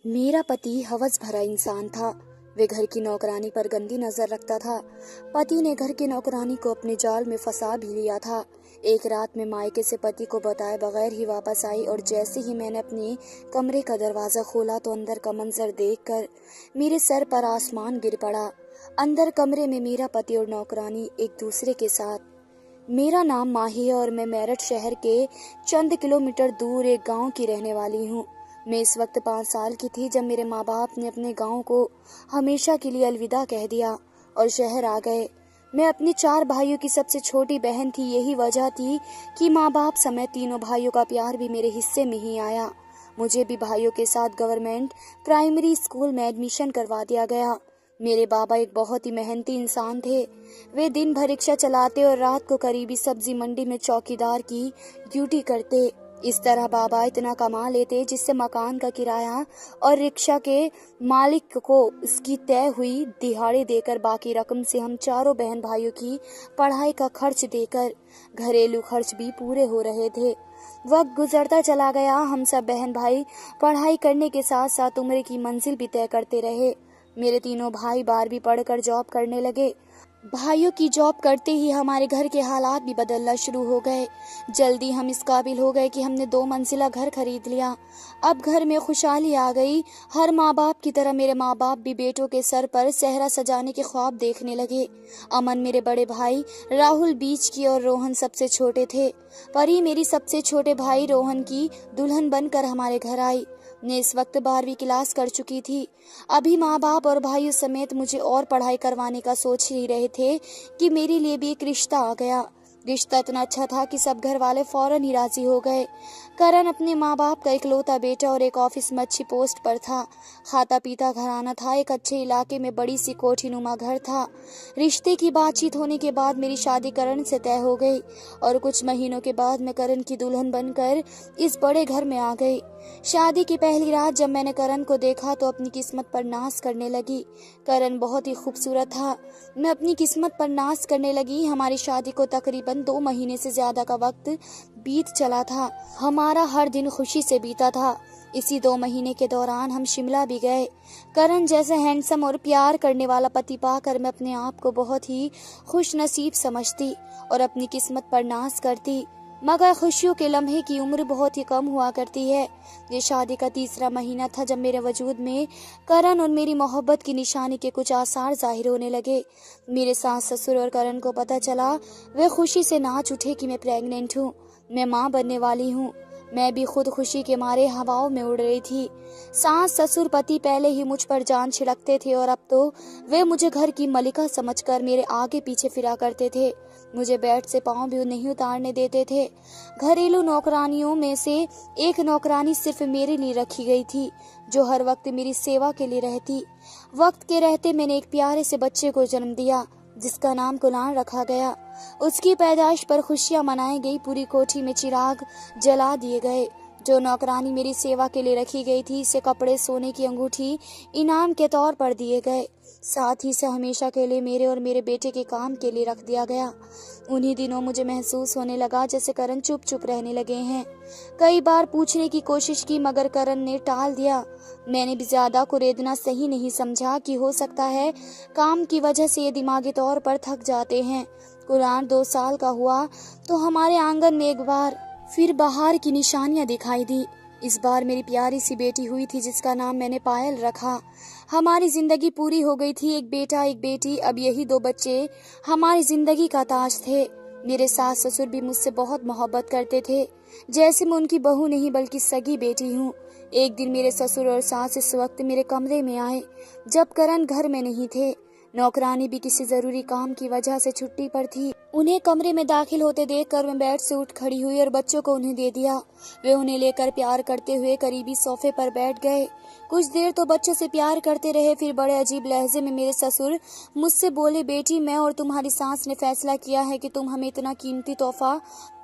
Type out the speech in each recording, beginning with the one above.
मेरा पति हवस भरा इंसान था। वे घर की नौकरानी पर गंदी नजर रखता था। पति ने घर की नौकरानी को अपने जाल में फंसा भी लिया था। एक रात में मायके से पति को बताए बगैर ही वापस आई और जैसे ही मैंने अपने कमरे का दरवाजा खोला तो अंदर का मंजर देखकर मेरे सर पर आसमान गिर पड़ा। अंदर कमरे में मेरा पति और नौकरानी एक दूसरे के साथ। मेरा नाम माही है और मैं मेरठ शहर के चंद किलोमीटर दूर एक गांव की रहने वाली हूँ। मैं इस वक्त 5 साल की थी जब मेरे माँ बाप ने अपने गांव को हमेशा के लिए अलविदा कह दिया और शहर आ गए। मैं अपने 4 भाइयों की सबसे छोटी बहन थी। यही वजह थी कि माँ बाप समेत तीनों भाइयों का प्यार भी मेरे हिस्से में ही आया। मुझे भी भाइयों के साथ गवर्नमेंट प्राइमरी स्कूल में एडमिशन करवा दिया गया। मेरे बाबा एक बहुत ही मेहनती इंसान थे। वे दिन भर रिक्शा चलाते और रात को करीबी सब्जी मंडी में चौकीदार की ड्यूटी करते। इस तरह बाबा इतना कमा लेते जिससे मकान का किराया और रिक्शा के मालिक को उसकी तय हुई दिहाड़ी देकर बाकी रकम से हम चारों बहन भाइयों की पढ़ाई का खर्च देकर घरेलू खर्च भी पूरे हो रहे थे। वक्त गुजरता चला गया। हम सब बहन भाई पढ़ाई करने के साथ साथ उम्र की मंजिल भी तय करते रहे। मेरे तीनों भाई 12वीं पढ़कर जॉब करने लगे। भाइयों की जॉब करते ही हमारे घर के हालात भी बदलना शुरू हो गए। जल्दी हम इस काबिल हो गए कि हमने 2 मंजिला घर खरीद लिया। अब घर में खुशहाली आ गई। हर माँ बाप की तरह मेरे माँ बाप भी बेटों के सर पर सेहरा सजाने के ख्वाब देखने लगे। अमन मेरे बड़े भाई, राहुल बीच की और रोहन सबसे छोटे थे। परी मेरी सबसे छोटे भाई रोहन की दुल्हन बनकर हमारे घर आई। मैं इस वक्त 12वीं क्लास कर चुकी थी। अभी माँ बाप और भाइयों समेत मुझे और पढ़ाई करवाने का सोच ही रहे थे कि मेरे लिए भी एक रिश्ता आ गया। रिश्ता इतना अच्छा था कि सब घर वाले फौरन ही राजी हो गए। करण अपने माँ बाप का इकलौता बेटा और एक ऑफिस में अच्छी पोस्ट पर था। खाता पीता घराना था। एक अच्छे इलाके में बड़ी सी कोठीनुमा घर था। रिश्ते की बातचीत होने के बाद मेरी शादी करण से तय हो गई और कुछ महीनों के बाद मैं करण की दुल्हन बनकर इस बड़े घर में आ गई। शादी की पहली रात जब मैंने करण को देखा तो अपनी किस्मत पर नाज करने लगी। करण बहुत ही खूबसूरत था। मैं अपनी किस्मत पर नाज करने लगी। हमारी शादी को तकरीबन 2 महीने से ज्यादा का वक्त बीत चला था। हमारा हर दिन खुशी से बीता था। इसी 2 महीने के दौरान हम शिमला भी गए। करण जैसे हैंडसम और प्यार करने वाला पति पाकर मैं अपने आप को बहुत ही खुश नसीब समझती और अपनी किस्मत पर नाज करती। मगर खुशियों के लम्हे की उम्र बहुत ही कम हुआ करती है। ये शादी का 3रा महीना था जब मेरे वजूद में करण और मेरी मोहब्बत की निशानी के कुछ आसार जाहिर होने लगे। मेरे सास ससुर और करण को पता चला। वे खुशी से नाच उठे कि मैं प्रेग्नेंट हूँ, मैं माँ बनने वाली हूँ। मैं भी खुद खुशी के मारे हवाओं में उड़ रही थी। सास ससुर पति पहले ही मुझ पर जान छिड़कते थे और अब तो वे मुझे घर की मलिका समझकर मेरे आगे पीछे फिरा करते थे। मुझे बेड से पांव भी नहीं उतारने देते थे। घरेलू नौकरानियों में से एक नौकरानी सिर्फ मेरे लिए रखी गई थी जो हर वक्त मेरी सेवा के लिए रहती। वक्त के रहते मैंने एक प्यारे से बच्चे को जन्म दिया जिसका नाम कुलान रखा गया। उसकी पैदाइश पर खुशियां मनाई गई। पूरी कोठी में चिराग जला दिए गए। जो नौकरानी मेरी सेवा के लिए रखी गई थी इसे कपड़े, सोने की अंगूठी इनाम के तौर पर दिए गए। साथ ही से हमेशा के लिए मेरे और मेरे बेटे के काम के लिए रख दिया गया। उन्हीं दिनों मुझे महसूस होने लगा जैसे करण चुप चुप रहने लगे हैं। कई बार पूछने की कोशिश की मगर करण ने टाल दिया। मैंने भी ज्यादा कुरेदना सही नहीं समझा कि हो सकता है काम की वजह से ये दिमागी तौर पर थक जाते हैं। कुरान 2 साल का हुआ तो हमारे आंगन में एक बार फिर बाहर की निशानियां दिखाई दी। इस बार मेरी प्यारी सी बेटी हुई थी जिसका नाम मैंने पायल रखा। हमारी जिंदगी पूरी हो गई थी। एक बेटा एक बेटी। अब यही 2 बच्चे हमारी जिंदगी का ताज थे। मेरे सास ससुर भी मुझसे बहुत मोहब्बत करते थे जैसे मैं उनकी बहू नहीं बल्कि सगी बेटी हूँ। एक दिन मेरे ससुर और सास इस वक्त मेरे कमरे में आए जब करण घर में नहीं थे। नौकरानी भी किसी जरूरी काम की वजह से छुट्टी पर थी। उन्हें कमरे में दाखिल होते देखकर मैं बेड से उठ खड़ी हुई और बच्चों को उन्हें दे दिया। वे उन्हें लेकर प्यार करते हुए करीबी सोफे पर बैठ गए। कुछ देर तो बच्चों से प्यार करते रहे। फिर बड़े अजीब लहजे में मेरे ससुर मुझसे बोले, बेटी मैं और तुम्हारी सास ने फैसला किया है कि तुम हमें इतना कीमती तोहफा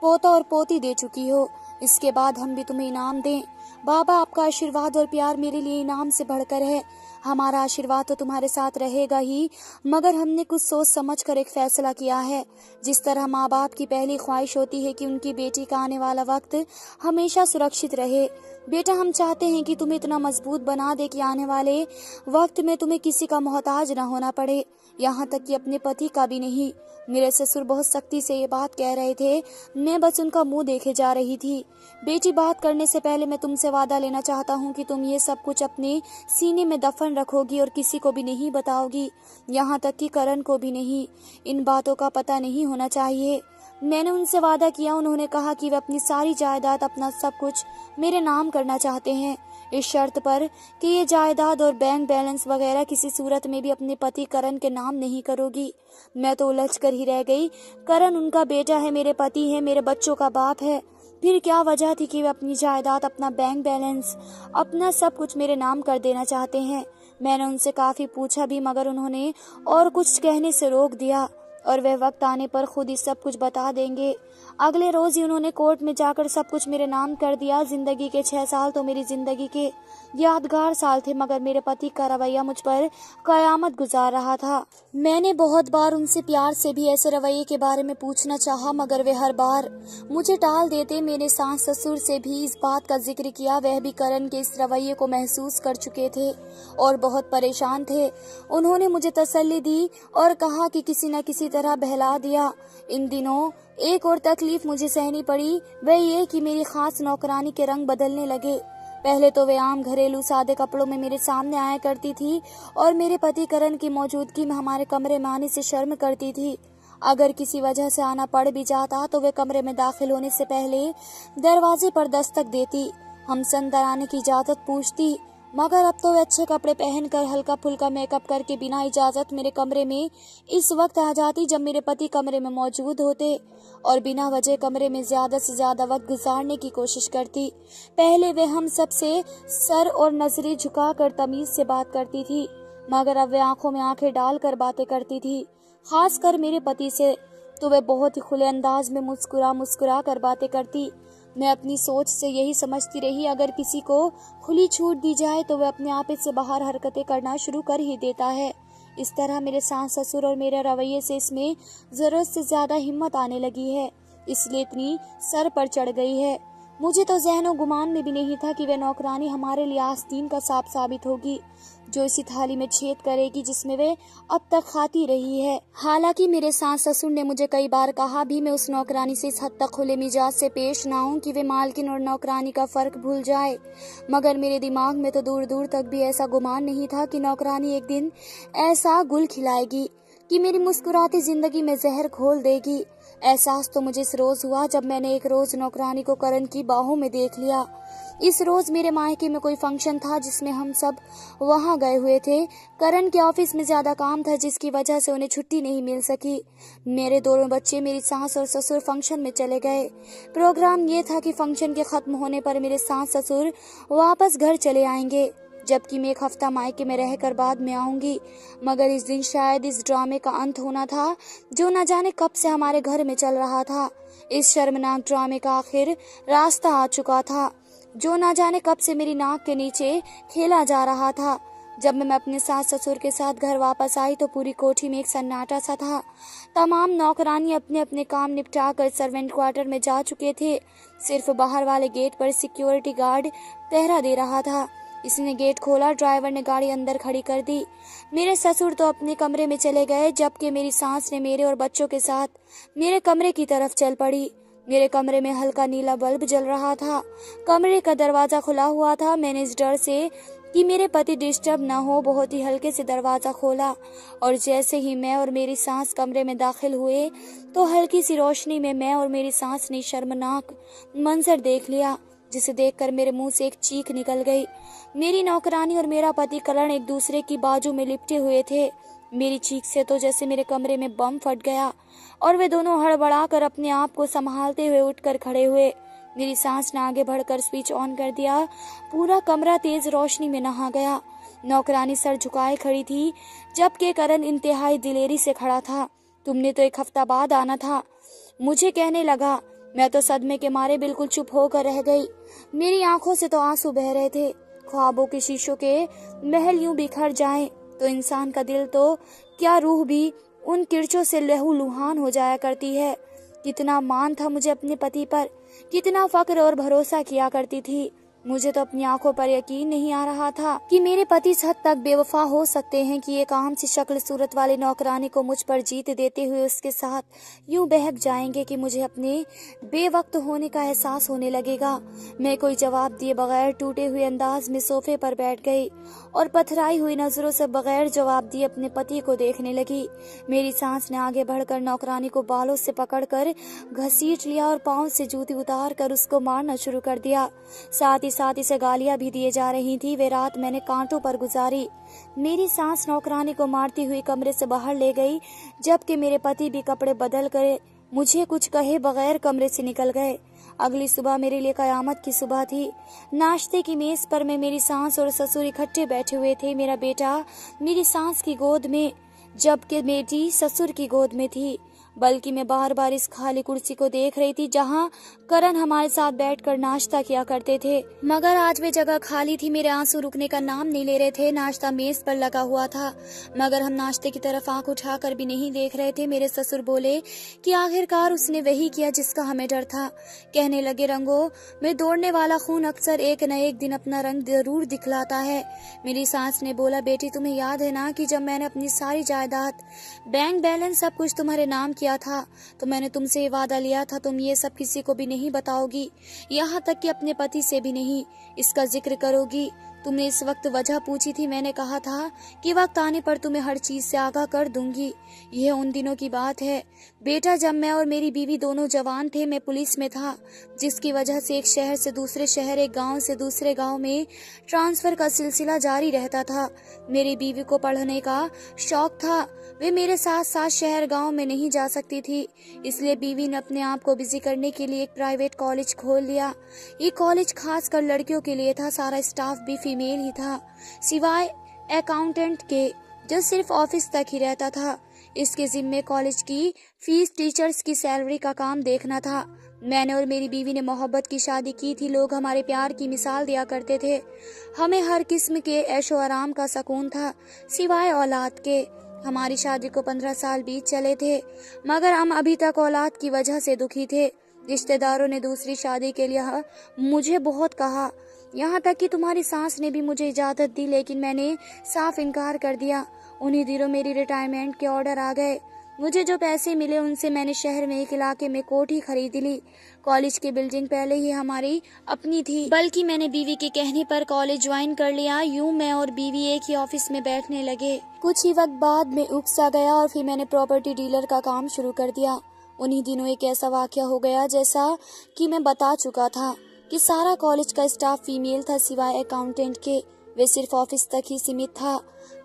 पोता और पोती दे चुकी हो, इसके बाद हम भी तुम्हें इनाम दें। बाबा आपका आशीर्वाद और प्यार मेरे लिए इनाम से बढ़कर है। हमारा आशीर्वाद तो तुम्हारे साथ रहेगा ही मगर हमने कुछ सोच समझ कर एक फैसला किया है। जिस तरह माँ बाप की पहली ख्वाहिश होती है कि उनकी बेटी का आने वाला वक्त हमेशा सुरक्षित रहे, बेटा, हम चाहते हैं कि तुम्हें इतना मजबूत बना दे कि आने वाले वक्त में तुम्हें किसी का मोहताज न होना पड़े, यहाँ तक कि अपने पति का भी नहीं। मेरे ससुर बहुत सख्ती से ये बात कह रहे थे, मैं बस उनका मुंह देखे जा रही थी। बेटी, बात करने से पहले मैं तुमसे वादा लेना चाहता हूँ कि तुम ये सब कुछ अपने सीने में दफन रखोगी और किसी को भी नहीं बताओगी, यहाँ तक कि करण को भी नहीं। इन बातों का पता नहीं होना चाहिए। मैंने उनसे वादा किया। उन्होंने कहा कि वे अपनी सारी जायदाद, अपना सब कुछ मेरे नाम करना चाहते हैं, इस शर्त पर कि ये जायदाद और बैंक बैलेंस वगैरह किसी सूरत में भी अपने पति करण के नाम नहीं करोगी। मैं तो उलझ कर ही रह गई। करण उनका बेटा है, मेरे पति है, मेरे बच्चों का बाप है, फिर क्या वजह थी कि वे अपनी जायदाद, अपना बैंक बैलेंस, अपना सब कुछ मेरे नाम कर देना चाहते हैं। मैंने उनसे काफी पूछा भी, मगर उन्होंने और कुछ कहने से रोक दिया और वे वक्त आने पर खुद ही सब कुछ बता देंगे। अगले रोज ही उन्होंने कोर्ट में जाकर सब कुछ मेरे नाम कर दिया। जिंदगी के 6 साल तो मेरी जिंदगी के यादगार साल थे, मगर मेरे पति का रवैया मुझ पर कयामत गुजार रहा था। मैंने बहुत बार उनसे प्यार से भी ऐसे रवैये के बारे में पूछना चाहा, मगर वे हर बार मुझे टाल देते। मेरे सास ससुर से भी इस बात का जिक्र किया, वह भी करण के इस रवैये को महसूस कर चुके थे और बहुत परेशान थे। उन्होंने मुझे तसल्ली दी और कहा कि किसी न किसी तरह बहला दिया। इन दिनों एक और तकलीफ मुझे सहनी पड़ी, वह ये कि मेरी खास नौकरानी के रंग बदलने लगे। पहले तो वे आम घरेलू सादे कपड़ों में मेरे सामने आया करती थी और मेरे पति करण की मौजूदगी में हमारे कमरे में आने से शर्म करती थी। अगर किसी वजह से आना पड़ भी जाता तो वे कमरे में दाखिल होने से पहले दरवाजे पर दस्तक देती, हमसे अंदर आने की इजाजत पूछती। मगर अब तो वे अच्छे कपड़े पहनकर, हल्का फुल्का मेकअप करके बिना इजाजत मेरे कमरे में इस वक्त आ जाती जब मेरे पति कमरे में मौजूद होते और बिना वजह कमरे में ज्यादा से ज्यादा वक्त गुजारने की कोशिश करती। पहले वे हम सब से सर और नजरें झुकाकर तमीज से बात करती थी, मगर अब वे आंखों में आंखें डालकर बातें करती थी। खासकर मेरे पति से तो वे बहुत ही खुले अंदाज में मुस्कुरा मुस्कुरा कर बातें करती। मैं अपनी सोच से यही समझती रही, अगर किसी को खुली छूट दी जाए तो वह अपने आप से बाहर हरकतें करना शुरू कर ही देता है। इस तरह मेरे सास ससुर और मेरे रवैये से इसमें जरूरत से ज्यादा हिम्मत आने लगी है, इसलिए इतनी सर पर चढ़ गई है। मुझे तो ज़हनो गुमान में भी नहीं था कि वह नौकरानी हमारे लिए आस्तीन का सांप साबित होगी, जो इसी थाली में छेद करेगी जिसमें वे अब तक खाती रही है। हालांकि मेरे सास ससुर ने मुझे कई बार कहा भी, मैं उस नौकरानी से इस हद तक खुले मिजाज से पेश ना हूँ कि वे मालकिन और नौकरानी का फर्क भूल जाए, मगर मेरे दिमाग में तो दूर दूर तक भी ऐसा गुमान नहीं था कि नौकरानी एक दिन ऐसा गुल खिलाएगी कि मेरी मुस्कुराती जिंदगी में जहर घोल देगी। एहसास तो मुझे इस रोज हुआ जब मैंने एक रोज नौकरानी को करण की बाहों में देख लिया। इस रोज मेरे मायके में कोई फंक्शन था जिसमें हम सब वहां गए हुए थे। करण के ऑफिस में ज्यादा काम था जिसकी वजह से उन्हें छुट्टी नहीं मिल सकी। मेरे दोनों बच्चे, मेरी सास और ससुर फंक्शन में चले गए। प्रोग्राम ये था कि फंक्शन के खत्म होने पर मेरे सास ससुर वापस घर चले आएंगे, जबकि मैं 1 हफ्ता मायके में रहकर बाद में आऊंगी। मगर इस दिन शायद इस ड्रामे का अंत होना था जो न जाने कब से हमारे घर में चल रहा था। इस शर्मनाक ड्रामे का आखिर रास्ता आ चुका था, जो न जाने कब से मेरी नाक के नीचे खेला जा रहा था। जब मैं अपने सास ससुर के साथ घर वापस आई तो पूरी कोठी में एक सन्नाटा सा था। तमाम नौकरानी अपने अपने काम निपटा कर सर्वेंट क्वार्टर में जा चुके थे। सिर्फ बाहर वाले गेट पर सिक्योरिटी गार्ड पहरा दे रहा था। इसने गेट खोला, ड्राइवर ने गाड़ी अंदर खड़ी कर दी। मेरे ससुर तो अपने कमरे में चले गए, जबकि मेरी सास ने मेरे और बच्चों के साथ मेरे कमरे की तरफ चल पड़ी। मेरे कमरे में हल्का नीला बल्ब जल रहा था। कमरे का दरवाजा खुला हुआ था। मैंने इस डर से कि मेरे पति डिस्टर्ब न हो बहुत ही हल्के से दरवाजा खोला, और जैसे ही मैं और मेरी सास कमरे में दाखिल हुए तो हल्की सी रोशनी में मैं और मेरी सास ने शर्मनाक मंजर देख लिया, जिसे देखकर मेरे मुंह से एक चीख निकल गई। मेरी नौकरानी और मेरा पति करण एक दूसरे की बाजू में लिपटे हुए थे। मेरी चीख से तो जैसे मेरे कमरे में बम फट गया और वे दोनों हड़बड़ाकर अपने आप को संभालते हुए उठकर खड़े हुए। मेरी सास ने आगे बढ़कर स्विच ऑन कर दिया। पूरा कमरा तेज रोशनी में नहा गया। नौकरानी सर झुकाए खड़ी थी, जबकि करण इंतहाई दिलेरी से खड़ा था। तुमने तो 1 हफ्ता बाद आना था, मुझे कहने लगा। मैं तो सदमे के मारे बिल्कुल चुप होकर रह गई। मेरी आंखों से तो आंसू बह रहे थे। ख्वाबों के शीशों के महल यूं बिखर जाएं तो इंसान का दिल तो क्या रूह भी उन किरचों से लहूलुहान हो जाया करती है। कितना मान था मुझे अपने पति पर, कितना फक्र और भरोसा किया करती थी, मुझे तो अपनी आंखों पर यकीन नहीं आ रहा था कि मेरे पति इस हद तक बेवफा हो सकते हैं कि एक आम सी शक्ल सूरत वाली नौकरानी को मुझ पर जीत देते हुए उसके साथ यूं बहक जाएंगे कि मुझे अपने बेवक्त होने का एहसास होने लगेगा। मैं कोई जवाब दिए बगैर टूटे हुए अंदाज में सोफे पर बैठ गई और पथराई हुई नजरों से बगैर जवाब दिए अपने पति को देखने लगी। मेरी सांस ने आगे बढ़कर नौकरानी को बालों से पकड़कर घसीट लिया और पांव से जूती उतार कर उसको मारना शुरू कर दिया। साथ इसे गालियां भी दिए जा रही थी। वे रात मैंने कांटों पर गुजारी। मेरी सांस नौकरानी को मारती हुई कमरे से बाहर ले गई, जबकि मेरे पति भी कपड़े बदल कर मुझे कुछ कहे बगैर कमरे से निकल गए। अगली सुबह मेरे लिए कयामत की सुबह थी। नाश्ते की मेज पर मैं, मेरी सास और ससुर इकट्ठे बैठे हुए थे। मेरा बेटा मेरी सास की गोद में, जबकि बेटी ससुर की गोद में थी। बल्कि मैं बार बार इस खाली कुर्सी को देख रही थी जहां करण हमारे साथ बैठकर नाश्ता किया करते थे, मगर आज वे जगह खाली थी। मेरे आंसू रुकने का नाम नहीं ले रहे थे। नाश्ता मेज पर लगा हुआ था, मगर हम नाश्ते की तरफ आंख उठाकर भी नहीं देख रहे थे। मेरे ससुर बोले कि आखिरकार उसने वही किया जिसका हमें डर था। कहने लगे, रंगो में दौड़ने वाला खून अक्सर एक न एक दिन अपना रंग जरूर दिखलाता है। मेरी सास ने बोला, बेटी तुम्हें याद है ना कि जब मैंने अपनी सारी जायदाद, बैंक बैलेंस, सब कुछ तुम्हारे नाम किया था तो मैंने तुमसे ये वादा लिया था तुम ये सब किसी को भी नहीं बताओगी, यहाँ तक कि अपने पति से भी नहीं इसका जिक्र करोगी। तुमने इस वक्त वजह पूछी थी। मैंने कहा था कि वक्त आने पर तुम्हें हर चीज से आगाह कर दूंगी। यह उन दिनों की बात है बेटा, जब मैं और मेरी बीवी दोनों जवान थे। मैं पुलिस में था, जिसकी वजह से एक शहर से दूसरे शहर, एक गांव से दूसरे गांव में ट्रांसफर का सिलसिला जारी रहता था। मेरी बीवी को पढ़ने का शौक था। वे मेरे साथ साथ शहर गांव में नहीं जा सकती थी, इसलिए बीवी ने अपने आप को बिजी करने के लिए एक प्राइवेट कॉलेज खोल लिया। ये कॉलेज खास कर लड़कियों के लिए था। सारा स्टाफ भी फीमेल ही था, सिवाय अकाउंटेंट के, जो सिर्फ ऑफिस तक ही रहता था। इसके जिम्मे कॉलेज की फीस, टीचर्स की सैलरी का काम देखना था। मैंने और मेरी बीवी ने मोहब्बत की शादी की थी। लोग हमारे प्यार की मिसाल दिया करते थे। हमें हर किस्म के ऐशो आराम का सुकून था, सिवाय औलाद के। हमारी शादी को 15 साल बीत चले थे, मगर हम अभी तक औलाद की वजह से दुखी थे। रिश्तेदारों ने दूसरी शादी के लिए मुझे बहुत कहा, यहाँ तक कि तुम्हारी सास ने भी मुझे इजाजत दी, लेकिन मैंने साफ इनकार कर दिया। उन्हीं दिनों मेरी रिटायरमेंट के ऑर्डर आ गए। मुझे जो पैसे मिले उनसे मैंने शहर में एक इलाके में कोठी खरीद ली। कॉलेज की बिल्डिंग पहले ही हमारी अपनी थी, बल्कि मैंने बीवी के कहने पर कॉलेज ज्वाइन कर लिया। यूं मैं और बीवी एक ही ऑफिस में बैठने लगे। कुछ ही वक्त बाद में उक सा गया और फिर मैंने प्रॉपर्टी डीलर का काम शुरू कर दिया। उन्हीं दिनों एक ऐसा वाकया हो गया, जैसा कि मैं बता चुका था, कि सारा कॉलेज का स्टाफ फीमेल था, सिवाय अकाउंटेंट के। वे सिर्फ ऑफिस तक ही सीमित था,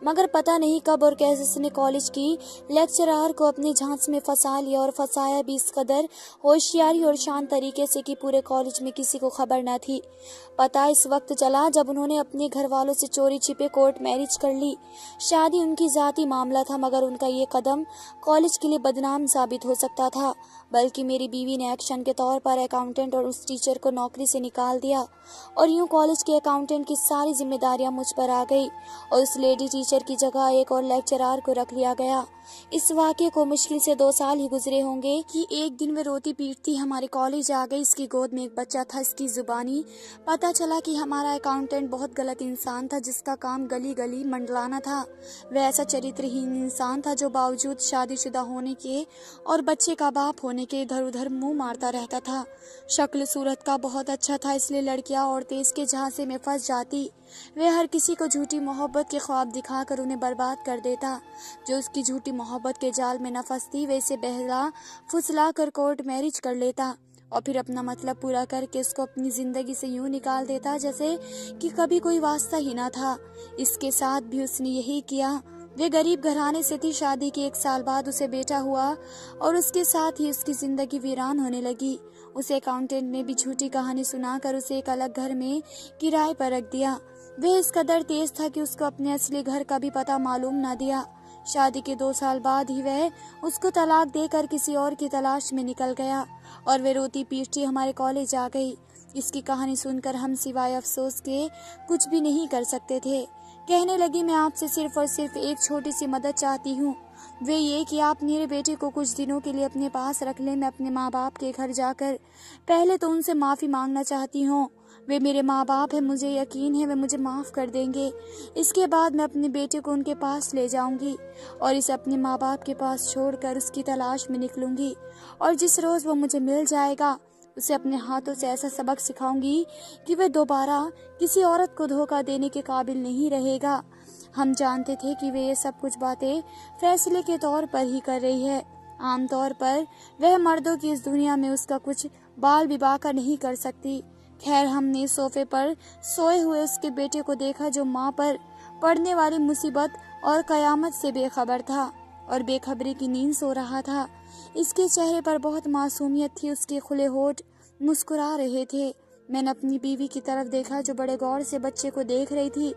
मगर पता नहीं कब और कैसे उसने कॉलेज की लेक्चरर को अपनी झांस में फंसा लिया, और फंसाया भी इस कदर होशियारी और शांत तरीके से कि पूरे कॉलेज में किसी को खबर न थी। पता इस वक्त चला जब उन्होंने अपने घर वालों से चोरी छिपे कोर्ट मैरिज कर ली। शादी उनकी जाती मामला था, मगर उनका ये कदम कॉलेज के लिए बदनाम साबित हो सकता था। बल्कि मेरी बीवी ने एक्शन के तौर पर अकाउंटेंट और उस टीचर को नौकरी से निकाल दिया, और यूं कॉलेज के अकाउंटेंट की सारी जिम्मेदारियां मुझ पर आ गई, और उस लेडी टीचर की जगह एक और लेक्चरर को रख लिया गया। इस वाक़े को मुश्किल से 2 साल ही गुजरे होंगे कि एक दिन वे रोती पीटती हमारे कॉलेज आ गई। इसकी गोद में एक बच्चा था। इसकी जुबानी पता चला कि हमारा अकाउंटेंट बहुत गलत इंसान था, जिसका काम गली गली मंडलाना था। वह ऐसा चरित्रहीन इंसान था जो बावजूद शादीशुदा होने के और बच्चे का बाप होने के इधर उधर मुंह मारता रहता था। शक्ल सूरत का बहुत अच्छा था, इसलिए लड़कियां औरतें इसके झांसे में फंस जाती। वह हर किसी को झूठी मोहब्बत के ख्वाब दिखाकर उन्हें बर्बाद कर देता। जो उसकी झूठी मोहब्बत के जाल में न फंसती, वैसे बहला फुसला कर कोर्ट मैरिज कर लेता, और फिर अपना मतलब पूरा करके उसको अपनी जिंदगी से यूं निकाल देता जैसे कि कभी कोई वास्ता ही ना था। इसके साथ भी उसने यही किया। वे गरीब घराने से थी। शादी के 1 साल बाद उसे बेटा हुआ, और उसके साथ ही उसकी जिंदगी वीरान होने लगी। उसे अकाउंटेंट ने भी झूठी कहानी सुनाकर उसे एक अलग घर में किराए पर रख दिया। वह इस कदर तेज था कि उसको अपने असली घर का भी पता मालूम न दिया। शादी के 2 साल बाद ही वह उसको तलाक देकर किसी और की तलाश में निकल गया, और वे रोती पीटती हमारे कॉलेज आ गई। इसकी कहानी सुनकर हम सिवाय अफसोस के कुछ भी नहीं कर सकते थे। कहने लगी, मैं आपसे सिर्फ और सिर्फ एक छोटी सी मदद चाहती हूँ। वे ये कि आप मेरे बेटे को कुछ दिनों के लिए अपने पास रख लें। मैं अपने माँ बाप के घर जाकर पहले तो उनसे माफ़ी मांगना चाहती हूँ। वे मेरे माँ बाप हैं, मुझे यकीन है वे मुझे माफ़ कर देंगे। इसके बाद मैं अपने बेटे को उनके पास ले जाऊंगी और इसे अपने माँ बाप के पास छोड़कर उसकी तलाश में निकलूंगी, और जिस रोज़ वो मुझे मिल जाएगा उसे अपने हाथों से ऐसा सबक सिखाऊंगी कि वह दोबारा किसी औरत को धोखा देने के काबिल नहीं रहेगा। हम जानते थे कि वे ये सब कुछ बातें फैसले के तौर पर ही कर रही है। आमतौर पर वह मर्दों की इस दुनिया में उसका कुछ बाल भी बाका नहीं कर सकती। खैर, हमने सोफे पर सोए हुए उसके बेटे को देखा जो माँ पर पड़ने वाली मुसीबत और कयामत से बेखबर था और बेखबरी की नींद सो रहा था। इसके चेहरे पर बहुत मासूमियत थी, उसके खुले होठ मुस्कुरा रहे थे। मैंने अपनी बीवी की तरफ देखा जो बड़े गौर से बच्चे को देख रही थी।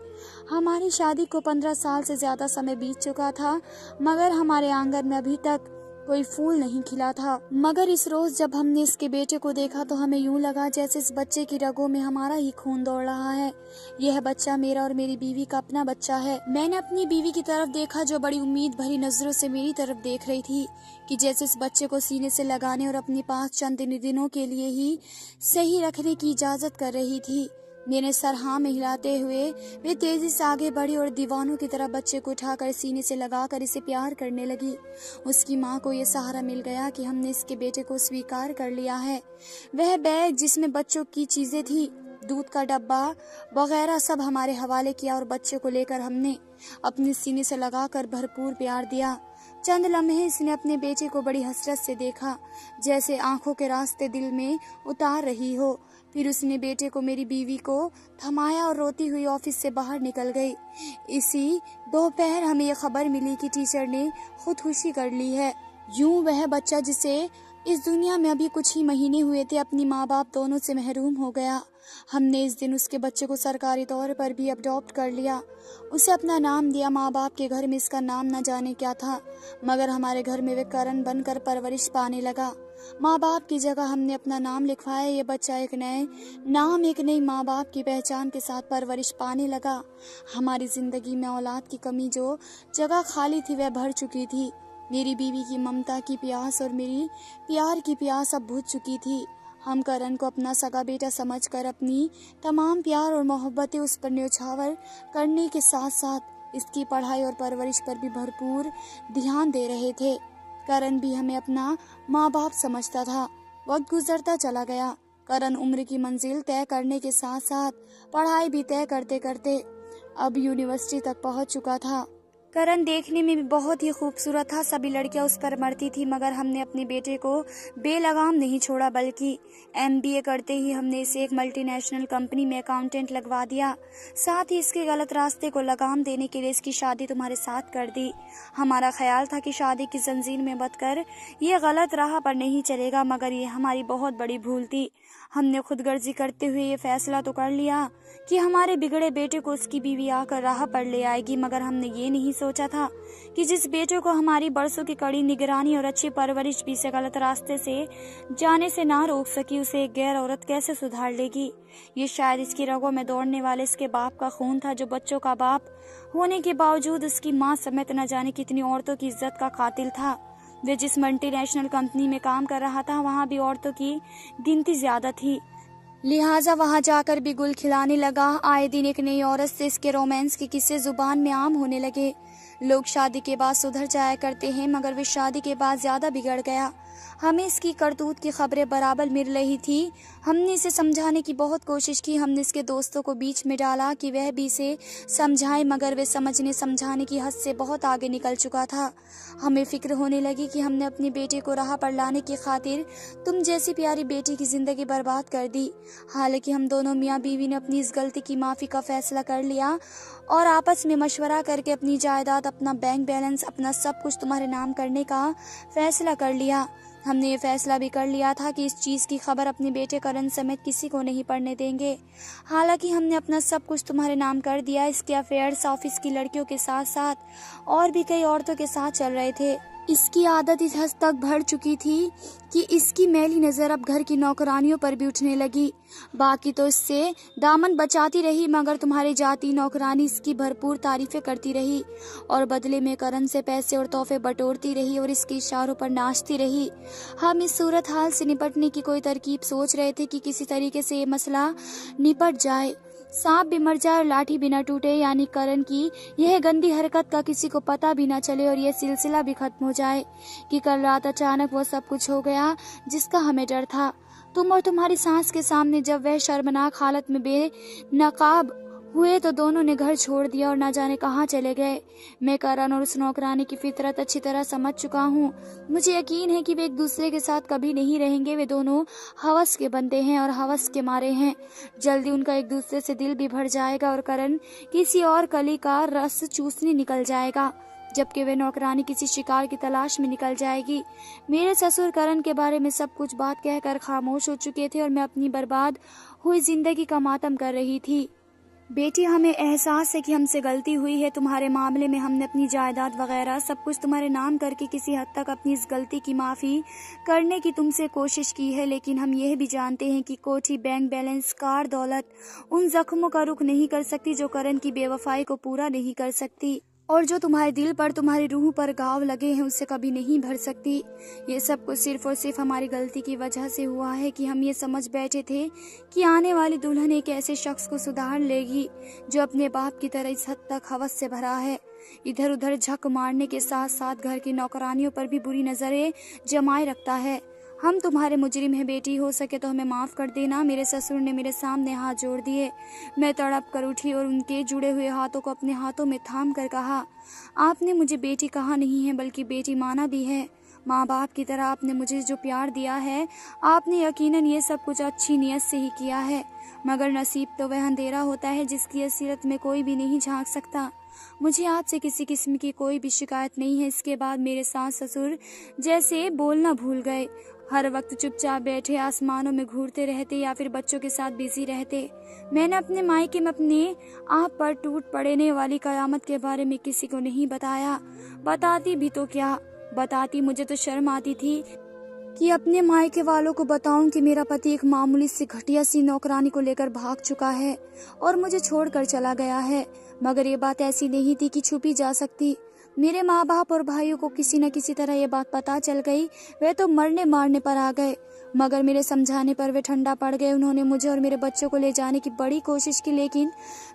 हमारी शादी को 15 साल से ज्यादा समय बीत चुका था, मगर हमारे आंगन में अभी तक कोई फूल नहीं खिला था। मगर इस रोज जब हमने इसके बेटे को देखा तो हमें यूं लगा जैसे इस बच्चे की रगों में हमारा ही खून दौड़ रहा है। यह बच्चा मेरा और मेरी बीवी का अपना बच्चा है। मैंने अपनी बीवी की तरफ देखा जो बड़ी उम्मीद भरी नजरों से मेरी तरफ देख रही थी कि जैसे इस बच्चे को सीने से लगाने और अपने पास चंद दिनों के लिए ही सही रखने की इजाजत कर रही थी। मेरे सर हाँ में हिलाते हुए वे तेजी से आगे बढ़ी और दीवानों की तरह बच्चे को उठाकर सीने से लगाकर इसे प्यार करने लगी। उसकी माँ को ये सहारा मिल गया कि हमने इसके बेटे को स्वीकार कर लिया है। वह बैग जिसमें बच्चों की चीजें थी, दूध का डब्बा वगैरह सब हमारे हवाले किया और बच्चे को लेकर हमने अपने सीने से लगाकर भरपूर प्यार दिया। चंद लम्हे इसने अपने बेटे को बड़ी हसरत से देखा, जैसे आंखों के रास्ते दिल में उतार रही हो। फिर उसने बेटे को मेरी बीवी को थमाया और रोती हुई ऑफिस से बाहर निकल गई। इसी दोपहर हमें ये खबर मिली कि टीचर ने खुदकुशी कर ली है। यूं वह बच्चा जिसे इस दुनिया में अभी कुछ ही महीने हुए थे अपनी माँ बाप दोनों से महरूम हो गया। हमने इस दिन उसके बच्चे को सरकारी तौर पर भी अडॉप्ट कर लिया, उसे अपना नाम दिया। माँ बाप के घर में इसका नाम न जाने क्या था, मगर हमारे घर में वे करण बनकर परवरिश पाने लगा। माँ बाप की जगह हमने अपना नाम लिखवाया। ये बच्चा एक नए नाम, एक नई माँ बाप की पहचान के साथ परवरिश पाने लगा। हमारी जिंदगी में औलाद की कमी जो जगह खाली थी वह भर चुकी थी। मेरी बीवी की ममता की प्यास और मेरी प्यार की प्यास अब बुझ चुकी थी। हम करण को अपना सगा बेटा समझकर अपनी तमाम प्यार और मोहब्बतें उस पर न्यौछावर करने के साथ साथ इसकी पढ़ाई और परवरिश पर भी भरपूर ध्यान दे रहे थे। करण भी हमें अपना माँ बाप समझता था। वक्त गुजरता चला गया। करण उम्र की मंजिल तय करने के साथ साथ पढ़ाई भी तय करते करते अब यूनिवर्सिटी तक पहुंच चुका था। करण देखने में भी बहुत ही खूबसूरत था। सभी लड़कियां उस पर मरती थी, मगर हमने अपने बेटे को बेलगाम नहीं छोड़ा, बल्कि MBA करते ही हमने इसे एक मल्टीनेशनल कंपनी में अकाउंटेंट लगवा दिया। साथ ही इसके गलत रास्ते को लगाम देने के लिए इसकी शादी तुम्हारे साथ कर दी। हमारा ख्याल था कि शादी की जंजीर में बंधकर ये गलत राह पर नहीं चलेगा, मगर ये हमारी बहुत बड़ी भूल थी। हमने खुदगर्जी करते हुए ये फैसला तो कर लिया कि हमारे बिगड़े बेटे को उसकी बीवी आकर राह पर ले आएगी, मगर हमने ये नहीं सोचा था कि जिस बेटे को हमारी बरसों की कड़ी निगरानी और अच्छी परवरिश भी से गलत रास्ते से जाने से ना रोक सकी, उसे एक गैर औरत कैसे सुधार लेगी। ये शायद इसकी रगों में दौड़ने वाले इसके बाप का खून था, जो बच्चों का बाप होने के बावजूद उसकी माँ समेत न जाने कितनी औरतों की इज्जत का कातिल था। वे जिस मल्टीनेशनल कंपनी में काम कर रहा था वहाँ भी औरतों की गिनती ज्यादा थी, लिहाजा वहां जाकर भी गुल खिलाने लगा। आए दिन एक नई औरत से इसके रोमांस के किस्से जुबान में आम होने लगे। लोग शादी के बाद सुधर जाया करते हैं, मगर वे शादी के बाद ज्यादा बिगड़ गया। हमें इसकी करतूत की खबरें बराबर मिल रही थी। हमने इसे समझाने की बहुत कोशिश की। हमने इसके दोस्तों को बीच में डाला कि वह भी इसे समझाए, मगर वे समझने समझाने की हद से बहुत आगे निकल चुका था। हमें फिक्र होने लगी कि हमने अपने बेटे को राह पर लाने की खातिर तुम जैसी प्यारी बेटी की जिंदगी बर्बाद कर दी। हालांकि हम दोनों मियाँ बीवी ने अपनी इस गलती की माफी का फैसला कर लिया और आपस में मशवरा करके अपनी जायदाद, अपना बैंक बैलेंस, अपना सब कुछ तुम्हारे नाम करने का फैसला कर लिया। हमने ये फैसला भी कर लिया था कि इस चीज की खबर अपने बेटे करण समेत किसी को नहीं पड़ने देंगे। हालांकि हमने अपना सब कुछ तुम्हारे नाम कर दिया। इसके अफेयर्स ऑफिस की लड़कियों के साथ साथ और भी कई औरतों के साथ चल रहे थे। इसकी आदत इस हद तक बढ़ चुकी थी कि इसकी मैली नज़र अब घर की नौकरानियों पर भी उठने लगी। बाकी तो इससे दामन बचाती रही, मगर तुम्हारी जाती नौकरानी इसकी भरपूर तारीफें करती रही और बदले में करण से पैसे और तोहफे बटोरती रही और इसके इशारों पर नाचती रही। हम इस सूरत हाल से निपटने की कोई तरकीब सोच रहे थे कि किसी तरीके से ये मसला निपट जाए, सांप भी मर जाए और लाठी भी न टूटे, यानी करण की यह गंदी हरकत का किसी को पता भी न चले और यह सिलसिला भी खत्म हो जाए कि कल रात अचानक वो सब कुछ हो गया जिसका हमें डर था। तुम और तुम्हारी सास के सामने जब वह शर्मनाक हालत में बेनकाब हुए तो दोनों ने घर छोड़ दिया और न जाने कहाँ चले गए। मैं करण और उस नौकरानी की फितरत अच्छी तरह समझ चुका हूँ। मुझे यकीन है कि वे एक दूसरे के साथ कभी नहीं रहेंगे। वे दोनों हवस के बंदे हैं और हवस के मारे हैं। जल्दी उनका एक दूसरे से दिल भी भर जाएगा और करण किसी और कली का रस चूसने निकल जाएगा, जबकि वे नौकरानी किसी शिकार की तलाश में निकल जाएगी। मेरे ससुर करण के बारे में सब कुछ बात कहकर खामोश हो चुके थे और मैं अपनी बर्बाद हुई जिंदगी का मातम कर रही थी। बेटी, हमें एहसास है कि हमसे गलती हुई है। तुम्हारे मामले में हमने अपनी जायदाद वगैरह सब कुछ तुम्हारे नाम करके किसी हद तक अपनी इस गलती की माफ़ी करने की तुमसे कोशिश की है, लेकिन हम यह भी जानते हैं कि कोठी, बैंक बैलेंस, कार दौलत उन जख्मों का रुख नहीं कर सकती जो करण की बेवफाई को पूरा नहीं कर सकती और जो तुम्हारे दिल पर, तुम्हारी रूह पर घाव लगे हैं उससे कभी नहीं भर सकती। ये सब कुछ सिर्फ और सिर्फ हमारी गलती की वजह से हुआ है कि हम ये समझ बैठे थे कि आने वाली दुल्हन एक ऐसे शख्स को सुधार लेगी जो अपने बाप की तरह इस हद तक हवस से भरा है, इधर उधर झक मारने के साथ साथ घर की नौकरानियों पर भी बुरी नजरें जमाए रखता है। हम तुम्हारे मुजरिम हैं बेटी, हो सके तो हमें माफ़ कर देना। मेरे ससुर ने मेरे सामने हाथ जोड़ दिए। मैं तड़प कर उठी और उनके जुड़े हुए हाथों को अपने हाथों में थाम कर कहा, आपने मुझे बेटी कहा नहीं है बल्कि बेटी माना भी है। माँ बाप की तरह आपने मुझे जो प्यार दिया है, आपने यकीनन ये सब कुछ अच्छी नीयत से ही किया है, मगर नसीब तो वह अंधेरा होता है जिसकी असलियत में कोई भी नहीं झांक सकता। मुझे आपसे किसी किस्म की कोई भी शिकायत नहीं है। इसके बाद मेरे सास ससुर जैसे बोलना भूल गए, हर वक्त चुपचाप बैठे आसमानों में घूरते रहते या फिर बच्चों के साथ बिजी रहते। मैंने अपने मायके में अपने आप पर टूट पड़ने वाली कयामत के बारे में किसी को नहीं बताया। बताती भी तो क्या बताती, मुझे तो शर्म आती थी कि अपने मायके वालों को बताऊं कि मेरा पति एक मामूली सी घटिया सी नौकरानी को लेकर भाग चुका है और मुझे छोड़कर चला गया है। मगर ये बात ऐसी नहीं थी कि छुपी जा सकती। मेरे माँ बाप और भाइयों को किसी न किसी तरह ये बात पता चल गई। वे तो मरने मारने पर आ गए, मगर मेरे समझाने पर वे ठंडा पड़ गए। उन्होंने मुझे और मेरे बच्चों को ले जाने की बड़ी कोशिश की, लेकिन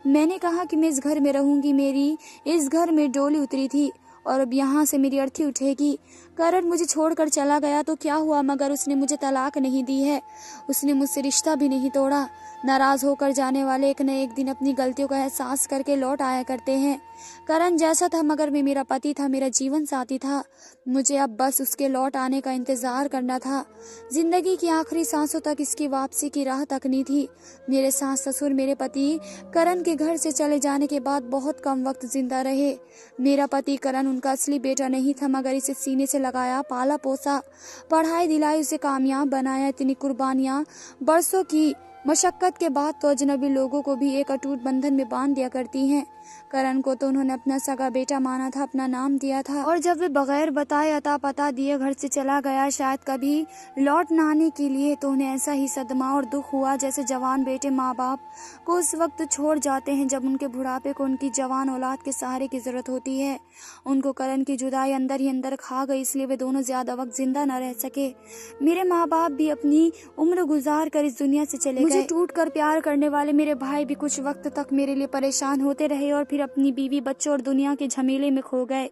मैंने कहा कि मैं इस घर में रहूंगी। मेरी इस घर में डोली उतरी थी और अब यहाँ से मेरी अर्थी उठेगी। करण मुझे छोड़कर चला गया तो क्या हुआ, मगर उसने मुझे तलाक नहीं दी है, उसने मुझसे रिश्ता भी नहीं तोड़ा। नाराज होकर जाने वाले एक न एक दिन अपनी गलतियों का एहसास करके लौट आया करते हैं। करण जैसा था मगर वे मेरा पति था, मेरा जीवन साथी था। मुझे अब बस उसके लौट आने का इंतजार करना था। जिंदगी की आखिरी सांसों तक इसकी वापसी की राह तकनी थी। मेरे सास ससुर मेरे पति करण के घर से चले जाने के बाद बहुत कम वक्त जिंदा रहे। मेरा पति करण उनका असली बेटा नहीं था, मगर इसे सीने से लगाया, पाला पोसा, पढ़ाई दिलाई, उसे कामयाब बनाया। इतनी कुर्बानियां, बरसों की मशक्कत के बाद तो अजनबी लोगों को भी एक अटूट बंधन में बांध दिया करती हैं। करण को तो उन्होंने अपना सगा बेटा माना था, अपना नाम दिया था, और जब वे बगैर बताए अता पता दिए घर से चला गया, शायद कभी लौट न आने के लिए, तो उन्हें ऐसा ही सदमा और दुख हुआ जैसे जवान बेटे माँ बाप को उस वक्त छोड़ जाते हैं जब उनके बुढ़ापे को उनकी जवान औलाद के सहारे की जरूरत होती है। उनको करण की जुदाई अंदर ही अंदर खा गई, इसलिए वे दोनों ज्यादा वक्त जिंदा न रह सके। मेरे माँ बाप भी अपनी उम्र गुजार कर इस दुनिया से चले गए। मुझे टूट कर प्यार करने वाले मेरे भाई भी कुछ वक्त तक मेरे लिए परेशान होते रहे और फिर अपनी बीवी, बच्चों और दुनिया के झमेले में खो गए।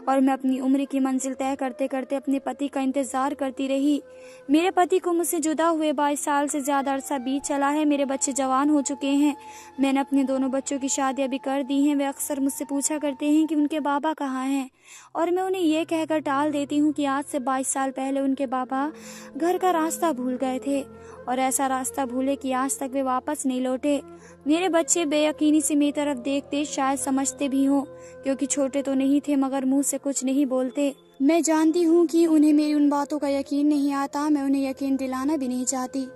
और मैं अपनी उम्र की मंजिल तय करते करते अपने पति का इंतजार करती रही। मेरे पति को मुझसे जुदा हुए 22 साल से ज्यादा अरसा बीत चला है। मेरे बच्चे जवान हो चुके हैं। मैंने अपने दोनों बच्चों की शादियां भी कर दी हैं। वे अक्सर मुझसे पूछा करते हैं कि उनके बाबा कहाँ हैं, और मैं उन्हें ये कहकर टाल देती हूँ कि आज से 22 साल पहले उनके बाबा घर का रास्ता भूल गए थे, और ऐसा रास्ता भूले कि आज तक वे वापस नहीं लौटे। मेरे बच्चे बेयकीनी से मेरी तरफ देखते शायद समझते भी हों, क्योंकि छोटे तो नहीं थे मगर मुंह से कुछ नहीं बोलते। मैं जानती हूँ कि उन्हें मेरी उन बातों का यकीन नहीं आता। मैं उन्हें यकीन दिलाना भी नहीं चाहती।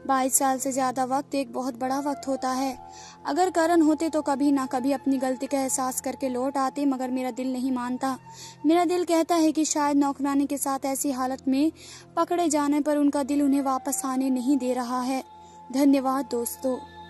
22 साल से ज़्यादा वक्त एक बहुत बड़ा वक्त होता है। अगर करण होते तो कभी ना कभी अपनी गलती का एहसास करके लौट आते, मगर मेरा दिल नहीं मानता। मेरा दिल कहता है कि शायद नौकरानी के साथ ऐसी हालत में पकड़े जाने पर उनका दिल उन्हें वापस आने नहीं दे रहा है। धन्यवाद दोस्तों।